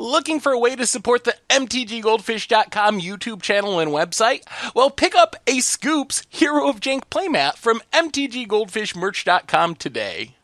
Looking for a way to support the MTGGoldfish.com YouTube channel and website? Well, pick up a Scoops Hero of Jank playmat from MTGGoldfishmerch.com today.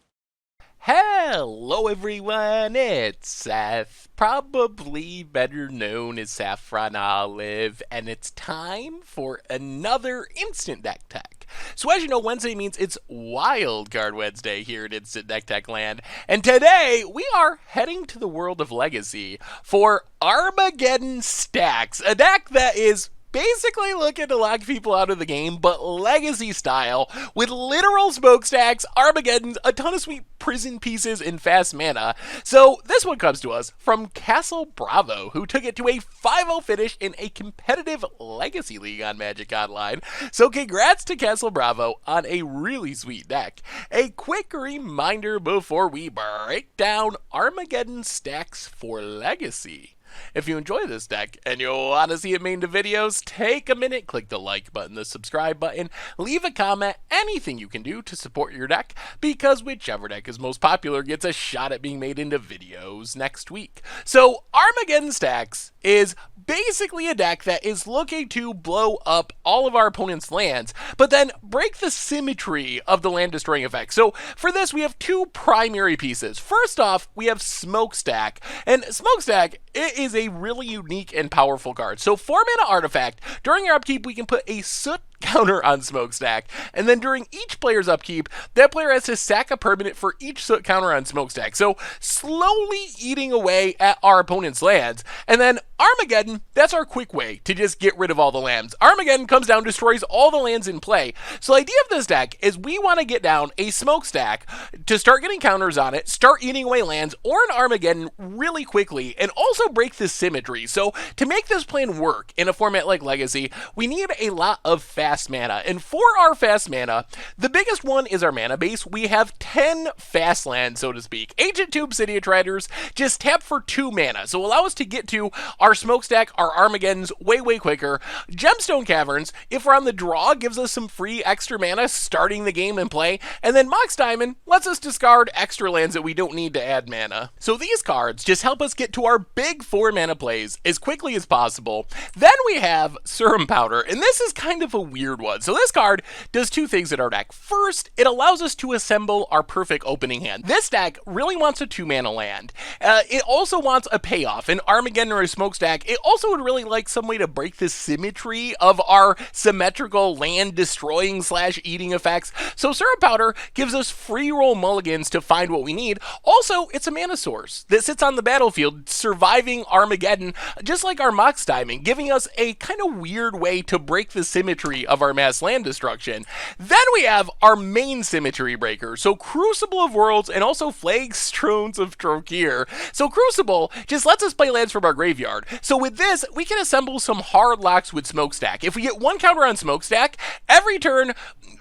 Hello everyone, it's Seth, probably better known as Saffron Olive, and it's time for another Instant Deck Tech. So as you know, Wednesday means it's Wild Card Wednesday here at Instant Deck Tech Land, and today we are heading to the world of Legacy for Armageddon Stax, a deck that is basically looking to lock people out of the game, but Legacy style, with literal smokestacks, Armageddons, a ton of sweet prison pieces, and fast mana. So this one comes to us from Castle Bravo, who took it to a 5-0 finish in a competitive Legacy League on Magic Online. So congrats to Castle Bravo on a really sweet deck. A quick reminder before we break down Armageddon Stacks for Legacy. If you enjoy this deck and you want to see it made into videos, take a minute, click the like button, the subscribe button, leave a comment, anything you can do to support your deck, because whichever deck is most popular gets a shot at being made into videos next week. So Armageddon Stacks is basically a deck that is looking to blow up all of our opponent's lands, but then break the symmetry of the land destroying effect. So for this, we have two primary pieces. First off, we have Smokestack, and Smokestack, it is a really unique and powerful card. So 4-mana artifact, during your upkeep, we can put a soot counter on Smokestack, and then during each player's upkeep, that player has to sack a permanent for each soot counter on Smokestack. So slowly eating away at our opponent's lands. And then Armageddon, that's our quick way to just get rid of all the lands. Armageddon comes down, destroys all the lands in play. So the idea of this deck is we want to get down a Smokestack to start getting counters on it, start eating away lands, or an Armageddon really quickly, and also break the symmetry. So to make this plan work in a format like Legacy, we need a lot of fast mana. And for our fast mana, the biggest one is our mana base. We have 10 fast lands, so to speak. Ancient Tomb Obsidian just tap for 2 mana, so allow us to get to our Smokestack, our Armageddons way quicker. Gemstone Caverns, if we're on the draw, gives us some free extra mana starting the game and play. And then Mox Diamond lets us discard extra lands that we don't need to add mana. So these cards just help us get to our big 4 mana plays as quickly as possible. Then we have Serum Powder, and this is kind of a weird one. So this card does 2 things in our deck. First, it allows us to assemble our perfect opening hand. This deck really wants a 2-mana land. It also wants a payoff, an Armageddon or a Smokestack. It also would really like some way to break the symmetry of our symmetrical land destroying / eating effects. So Serum Powder gives us free roll mulligans to find what we need. Also, it's a mana source that sits on the battlefield, surviving Armageddon, just like our Mox Diamond, giving us a kind of weird way to break the symmetry of our mass land destruction. Then we have our main symmetry breaker, so Crucible of Worlds and also Flagstones of Trokir. So Crucible just lets us play lands from our graveyard. So with this, we can assemble some hard locks with Smokestack. If we get 1 counter on Smokestack, every turn,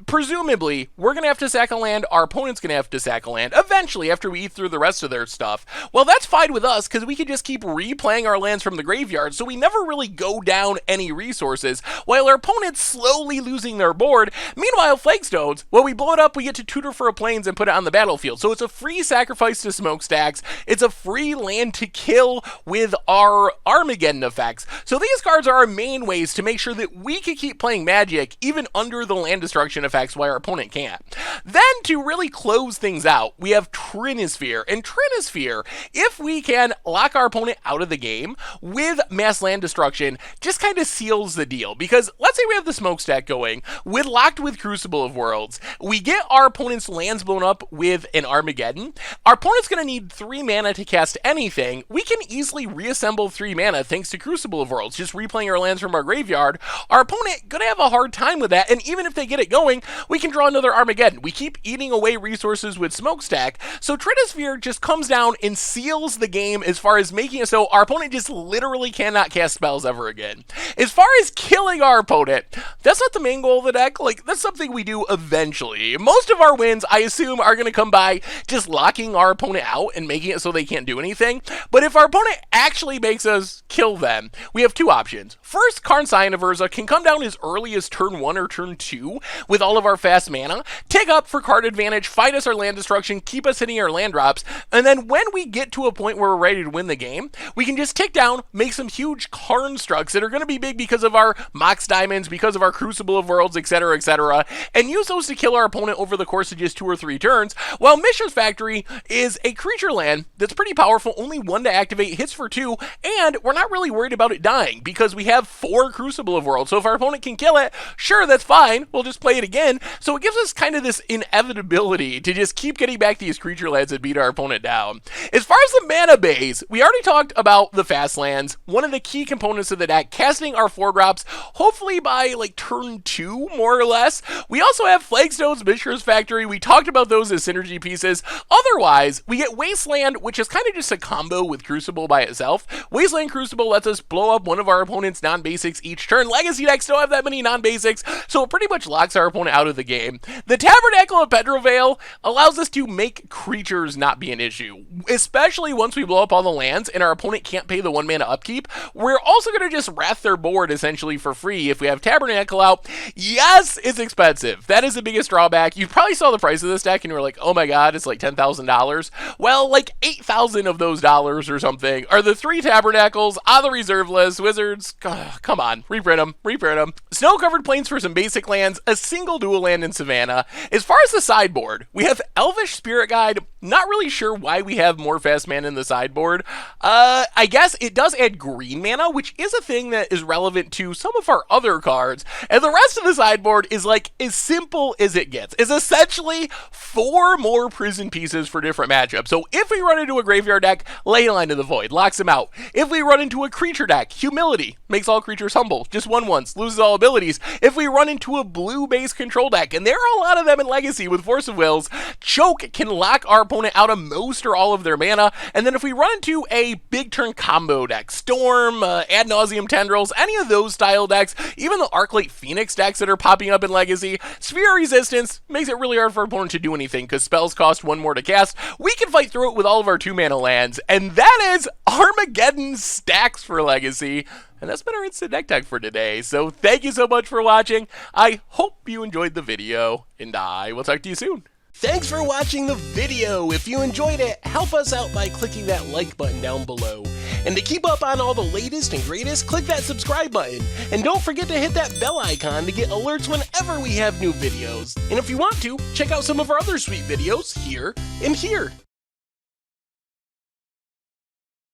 presumably, we're going to have to sack a land, our opponent's going to have to sack a land, eventually, after we eat through the rest of their stuff. Well, that's fine with us, because we can just keep replaying our lands from the graveyard, so we never really go down any resources, while our opponent's slowly losing their board. Meanwhile, Flagstones, when we blow it up, we get to tutor for a plains and put it on the battlefield. So it's a free sacrifice to Smokestacks, it's a free land to kill with our Armageddon effects. So these cards are our main ways to make sure that we can keep playing Magic, even under the land destruction effects, while our opponent can't. Then, to really close things out, we have Trinisphere. And Trinisphere, if we can lock our opponent out of the game with mass land destruction, just kind of seals the deal. Because let's say we have the Smokestack going, with locked with Crucible of Worlds, we get our opponent's lands blown up with an Armageddon. Our opponent's going to need 3 mana to cast anything. We can easily reassemble 3 mana thanks to Crucible of Worlds, just replaying our lands from our graveyard. Our opponent going to have a hard time with that, and even if they get it going, we can draw another Armageddon. We keep eating away resources with Smokestack, so Trinisphere just comes down and seals the game as far as making it so our opponent just literally cannot cast spells ever again. As far as killing our opponent, that's not the main goal of the deck. Like, that's something we do eventually. Most of our wins, I assume, are going to come by just locking our opponent out and making it so they can't do anything. But if our opponent actually makes us kill them, we have 2 options. First, Karn Scion of Urza can come down as early as turn 1 or turn 2 with all of our fast mana, take up for card advantage, fight us our land destruction, keep us hitting our land drops, and then when we get to a point where we're ready to win the game, we can just tick down, make some huge constructs that are going to be big because of our Mox Diamonds, because of our Crucible of Worlds, etc., and use those to kill our opponent over the course of just 2 or 3 turns, while Mishra's Factory is a creature land that's pretty powerful, only 1 to activate, hits for 2, and we're not really worried about it dying because we have 4 Crucible of Worlds, so if our opponent can kill it, sure, that's fine, we'll just play it again. So it gives us kind of this inevitability to just keep getting back these creature lands and beat our opponent down. As far as the mana base, we already talked about the fast lands, one of the key components of the deck, casting our 4 drops, hopefully by like turn 2, more or less. We also have Flagstones, Mishra's Factory, we talked about those as synergy pieces. Otherwise, we get Wasteland, which is kind of just a combo with Crucible by itself. Wasteland Crucible lets us blow up one of our opponent's non-basics each turn. Legacy decks don't have that many non-basics, so it pretty much locks our opponent out of the game. The Tabernacle of Pedrovale allows us to make creatures not be an issue, especially once we blow up all the lands and our opponent can't pay the 1 mana upkeep. We're also going to just wrath their board essentially for free if we have Tabernacle out. Yes, it's expensive. That is the biggest drawback. You probably saw the price of this deck and you were like, oh my god, it's like $10,000. Well, like 8,000 of those dollars or something are the 3 Tabernacles on the reserve list. Wizards, come on, reprint them. Snow-covered plains for some basic lands, a single dual land in Savannah. As far as the sideboard, we have Elvish Spirit Guide. Not really sure why we have more fast mana in the sideboard. I guess it does add green mana, which is a thing that is relevant to some of our other cards. And the rest of the sideboard is like as simple as it gets. It's essentially 4 more prison pieces for different matchups. So if we run into a graveyard deck, Leyline of the Void locks them out. If we run into a creature deck, Humility makes all creatures humble, just won once, loses all abilities. If we run into a blue-based control deck, and there are a lot of them in Legacy with Force of Wills, Choke can lock our opponent out of most or all of their mana. And then if we run into a big turn combo deck, Storm, Ad Nauseam Tendrils, any of those style decks, even the Arclight Phoenix decks that are popping up in Legacy, Sphere Resistance makes it really hard for our opponent to do anything because spells cost 1 more to cast. We can fight through it with all of our 2 mana lands, and that is Armageddon Stax for Legacy. And that's been our instant deck tech for today. So thank you so much for watching. I hope you enjoyed the video, and I will talk to you soon. Thanks for watching the video. If you enjoyed it, help us out by clicking that like button down below. And to keep up on all the latest and greatest, click that subscribe button. And don't forget to hit that bell icon to get alerts whenever we have new videos. And if you want to, check out some of our other sweet videos here and here.